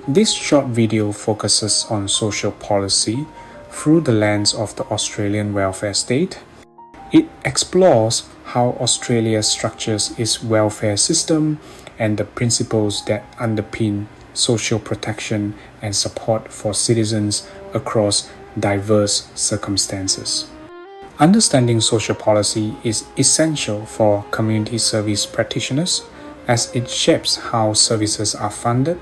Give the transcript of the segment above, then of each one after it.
This short video focuses on social policy through the lens of the Australian welfare state. It explores how Australia structures its welfare system and the principles that underpin social protection and support for citizens across diverse circumstances. Understanding social policy is essential for community service practitioners as it shapes how services are funded,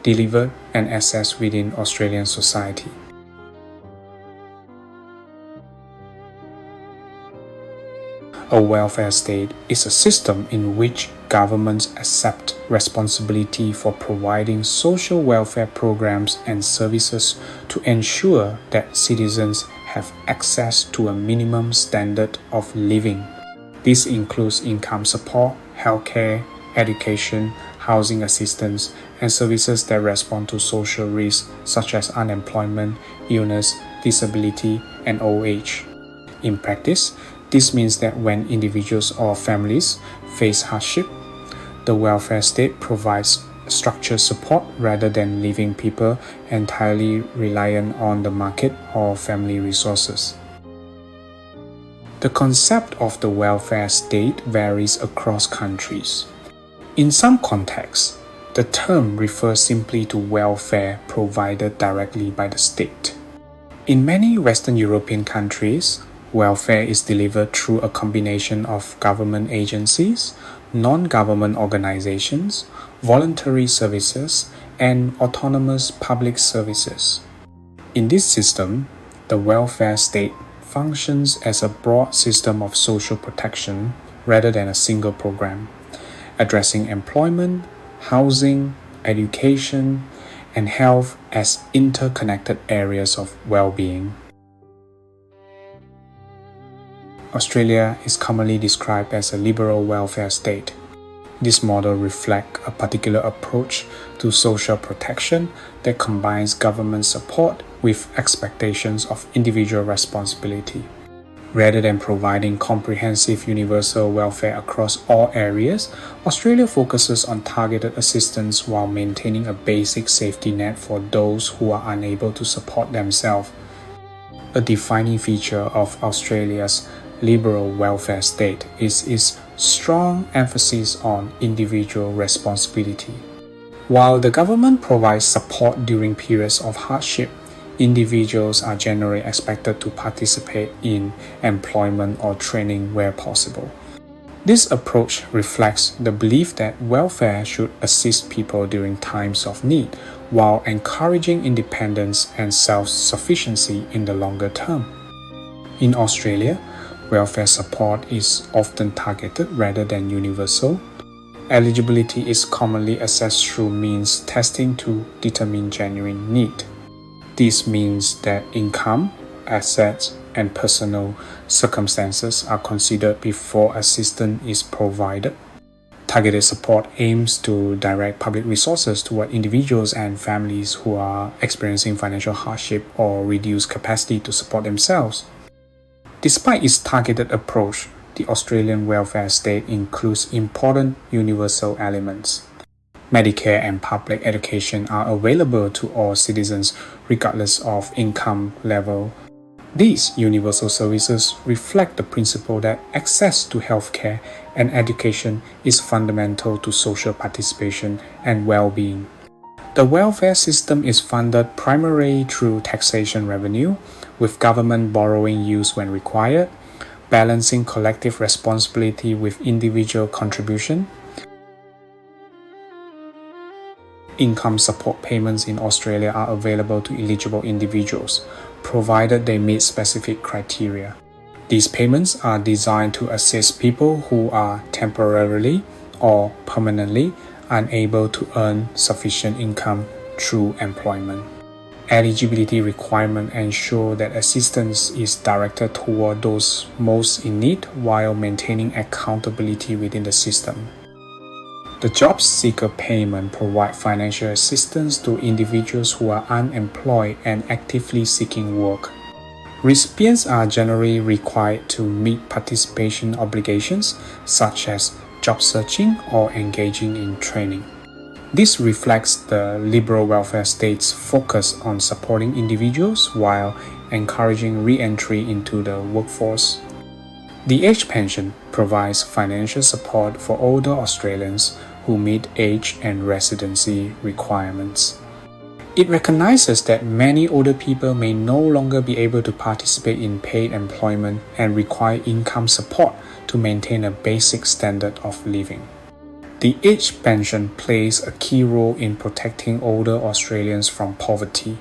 delivered, and assessed within Australian society. A welfare state is a system in which governments accept responsibility for providing social welfare programs and services to ensure that citizens have access to a minimum standard of living. This includes income support, healthcare, education, housing assistance, and services that respond to social risks such as unemployment, illness, disability, and old age. In practice, this means that when individuals or families face hardship, the welfare state provides structured support rather than leaving people entirely reliant on the market or family resources. The concept of the welfare state varies across countries. In some contexts, the term refers simply to welfare provided directly by the state. In many Western European countries, welfare is delivered through a combination of government agencies, non-government organizations, voluntary services, and autonomous public services. In this system, the welfare state functions as a broad system of social protection rather than a single program, addressing employment, housing, education, and health as interconnected areas of well-being. Australia is commonly described as a liberal welfare state. This model reflects a particular approach to social protection that combines government support with expectations of individual responsibility. Rather than providing comprehensive universal welfare across all areas, Australia focuses on targeted assistance while maintaining a basic safety net for those who are unable to support themselves. A defining feature of Australia's liberal welfare state is its strong emphasis on individual responsibility. While the government provides support during periods of hardship, individuals are generally expected to participate in employment or training where possible. This approach reflects the belief that welfare should assist people during times of need, while encouraging independence and self-sufficiency in the longer term. In Australia, welfare support is often targeted rather than universal. Eligibility is commonly assessed through means testing to determine genuine need. This means that income, assets, and personal circumstances are considered before assistance is provided. Targeted support aims to direct public resources toward individuals and families who are experiencing financial hardship or reduced capacity to support themselves. Despite its targeted approach, the Australian welfare state includes important universal elements. Medicare and public education are available to all citizens regardless of income level. These universal services reflect the principle that access to healthcare and education is fundamental to social participation and well-being. The welfare system is funded primarily through taxation revenue, with government borrowing used when required, balancing collective responsibility with individual contribution. Income support payments in Australia are available to eligible individuals, provided they meet specific criteria. These payments are designed to assist people who are temporarily or permanently unable to earn sufficient income through employment. Eligibility requirements ensure that assistance is directed toward those most in need while maintaining accountability within the system. The JobSeeker payment provides financial assistance to individuals who are unemployed and actively seeking work. Recipients are generally required to meet participation obligations such as job searching or engaging in training. This reflects the liberal welfare state's focus on supporting individuals while encouraging re-entry into the workforce. The age pension provides financial support for older Australians who meet age and residency requirements. It recognizes that many older people may no longer be able to participate in paid employment and require income support to maintain a basic standard of living. The age pension plays a key role in protecting older Australians from poverty.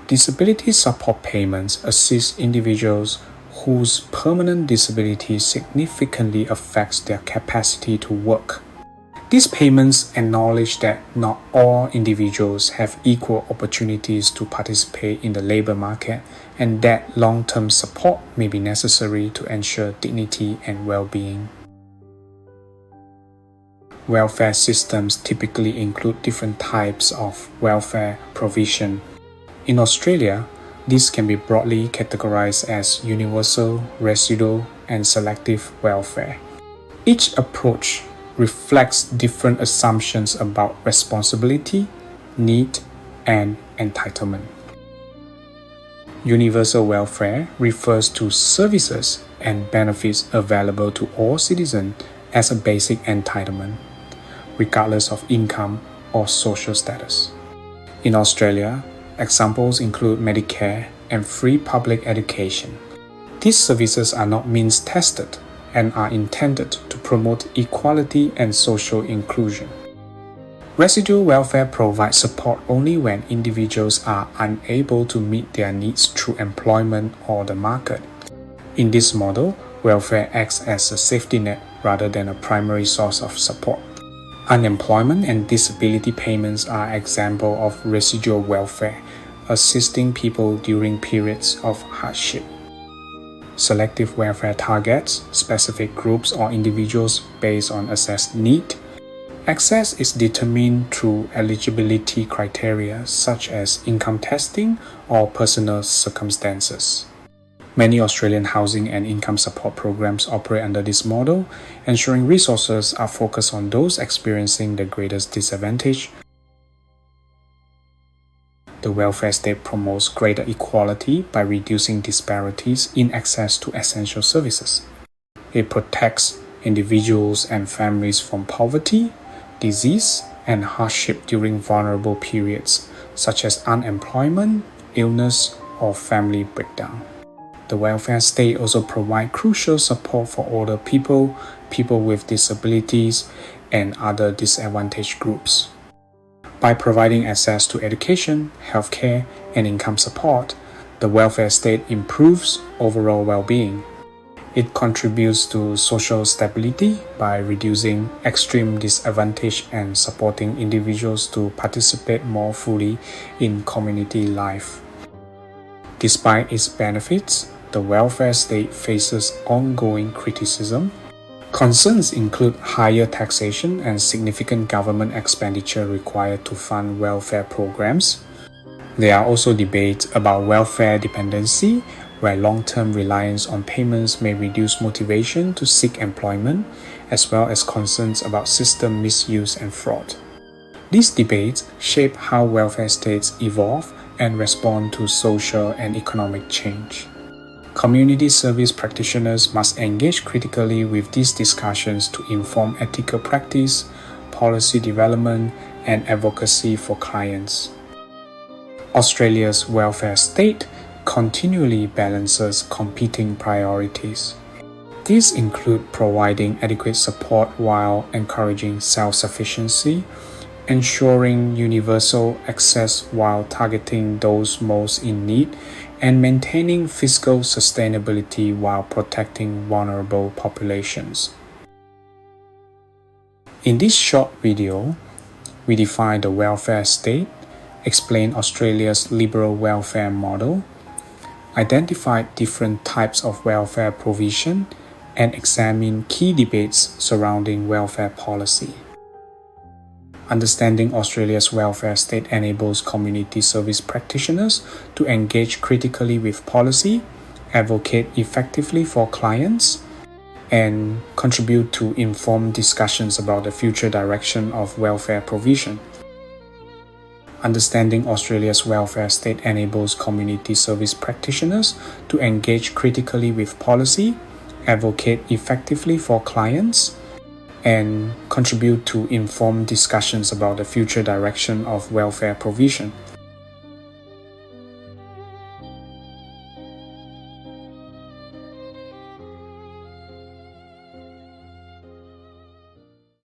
Disability support payments assist individuals whose permanent disability significantly affects their capacity to work. These payments acknowledge that not all individuals have equal opportunities to participate in the labor market and that long-term support may be necessary to ensure dignity and well-being. Welfare systems typically include different types of welfare provision. In Australia, these can be broadly categorized as universal, residual, and selective welfare. Each approach reflects different assumptions about responsibility, need, and entitlement. Universal welfare refers to services and benefits available to all citizens as a basic entitlement, regardless of income or social status. In Australia, examples include Medicare and free public education. These services are not means-tested and are intended to promote equality and social inclusion. Residual welfare provides support only when individuals are unable to meet their needs through employment or the market. In this model, welfare acts as a safety net rather than a primary source of support. Unemployment and disability payments are examples of residual welfare, assisting people during periods of hardship. Selective welfare targets specific groups or individuals based on assessed need. Access is determined through eligibility criteria such as income testing or personal circumstances. Many Australian housing and income support programs operate under this model, ensuring resources are focused on those experiencing the greatest disadvantage. The welfare state promotes greater equality by reducing disparities in access to essential services. It protects individuals and families from poverty, disease, and hardship during vulnerable periods, such as unemployment, illness, or family breakdown. The welfare state also provides crucial support for older people, people with disabilities, and other disadvantaged groups. By providing access to education, healthcare, and income support, the welfare state improves overall well-being. It contributes to social stability by reducing extreme disadvantage and supporting individuals to participate more fully in community life. Despite its benefits, the welfare state faces ongoing criticism. Concerns include higher taxation and significant government expenditure required to fund welfare programs. There are also debates about welfare dependency, where long-term reliance on payments may reduce motivation to seek employment, as well as concerns about system misuse and fraud. These debates shape how welfare states evolve and respond to social and economic change. Community service practitioners must engage critically with these discussions to inform ethical practice, policy development, and advocacy for clients. Australia's welfare state continually balances competing priorities. These include providing adequate support while encouraging self-sufficiency, ensuring universal access while targeting those most in need, and maintaining fiscal sustainability while protecting vulnerable populations. In this short video, we define the welfare state, explain Australia's liberal welfare model, identify different types of welfare provision, and examine key debates surrounding welfare policy. Understanding Australia's welfare state enables community service practitioners to engage critically with policy, advocate effectively for clients, and contribute to informed discussions about the future direction of welfare provision. Understanding Australia's welfare state enables community service practitioners to engage critically with policy, advocate effectively for clients, and contribute to informed discussions about the future direction of welfare provision.